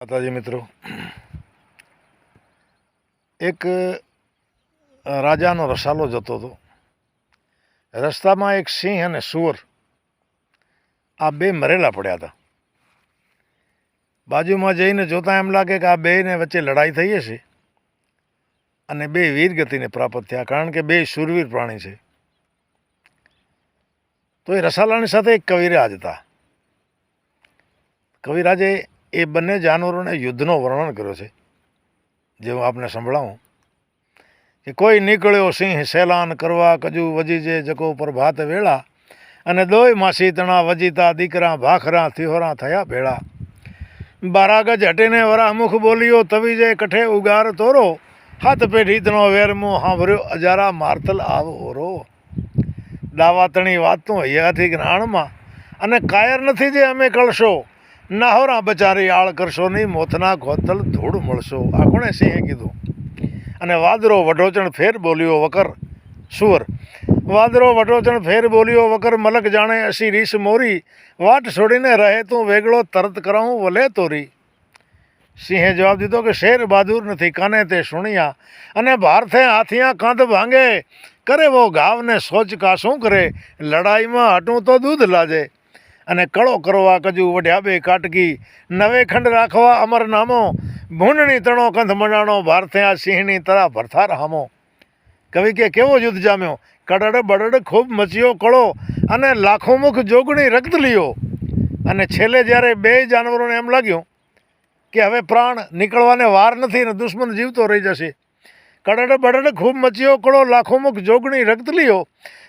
માતાજી મિત્રો, એક રાજાનો રસાલો જતો હતો. રસ્તામાં એક સિંહ અને સુવર આ બે મરેલા પડ્યા હતા. બાજુમાં જઈને જોતા એમ લાગે કે આ બેને વચ્ચે લડાઈ થઈ હશે અને બે વીર ગતિને પ્રાપ્ત થયા, કારણ કે બે શૂરવીર પ્રાણી છે. તો એ રસાલાની સાથે એક કવિરાજ હતા. કવિરાજે એ બંને જાનવરોને યુદ્ધનો વર્ણન કર્યો છે, જે હું આપને સંભળાવું કે કોઈ નીકળ્યો સિંહ સેલાન કરવા, કજુ વજીજે જકો પ્રભાત વેળા, અને દોય માસી તણા વજીતા દીકરા ભાખરા થિહોરા થયા ભેળા. બારાગજ હટીને વરા મુખ બોલ્યો, તવીજે કઠે ઉગાર તોરો, હાથ પેઢી તણો વેરમો હાંભર્યો અજારા મારતલ આવ ઓરો. દાવાતણી વાતનું હૈયાથી જ્ઞાણમાં, અને કાયર નથી જે અમે કળશો, નાહોરા બચારી આળ કરશો નહીં, મોથના ગોતલ ધૂળ મળશો. આ કોણે સિંહે કીધું. અને વાદરો વઢોચણ ફેર બોલ્યો વકર, સુવર વાદરો વઢોચણ ફેર બોલ્યો વકર, મલક જાણે અસી રીસ મોરી, વાટ છોડીને રહે તું વેગળો, તરત કરાવું વલે તોરી. સિંહે જવાબ દીધો કે શેર બહાદુર નથી, કાને તે સુણિયા, અને ભારથે હાથિયા કાંધ ભાંગે, કરે વો ઘાવને સોચ કા શું કરે, લડાઈમાં હટું તો દૂધ લાજે. અને કળો કરવા કજુ વઢ્યા બે કાટકી, નવે ખંડ રાખવા અમર નામો, ભૂંડણી તણો કંધ મંડાણો, ભારથે આ સિંહની તરા ભરથાર હામો. કવિ કે કેવો યુદ્ધ જામ્યો, કડડ બડડ ખૂબ મચ્યો કળો, અને લાખો મુખ જોગણી રક્ત લીયો. અને છેલ્લે જ્યારે બે જાનવરોને એમ લાગ્યું કે હવે પ્રાણ નીકળવાને વાર નથી ને દુશ્મન જીવતો રહી જશે, કડડ બડડ ખૂબ મચ્યો કળો, લાખો મુખ જોગણી રક્ત લીયો,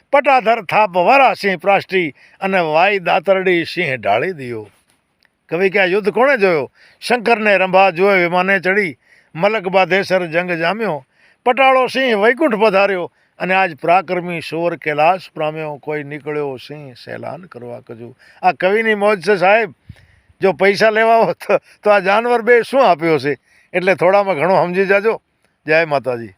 પટાધર થાપ વરા સિંહ પ્રાષ્ટી, અને વાઈ દાતરડી સિંહ ઢાળી દિયો. કવિ કે આ યુદ્ધ કોણે જોયો, શંકરને રંભા જોયો વિમાને ચડી, મલક બાધેસર જંગ જામ્યો, પટાળો સિંહ વૈકુંઠ પધાર્યો, અને આજ પરાક્રમી સુવર કૈલાસ પામ્યો, કોઈ નીકળ્યો સિંહ સેલાન કરવા કજુ. આ કવિની મોજ છે સાહેબ. જો પૈસા લેવા હોત તો આ જાનવર બે શું આપ્યો છે, એટલે થોડામાં ઘણું સમજી જાજો. જય માતાજી.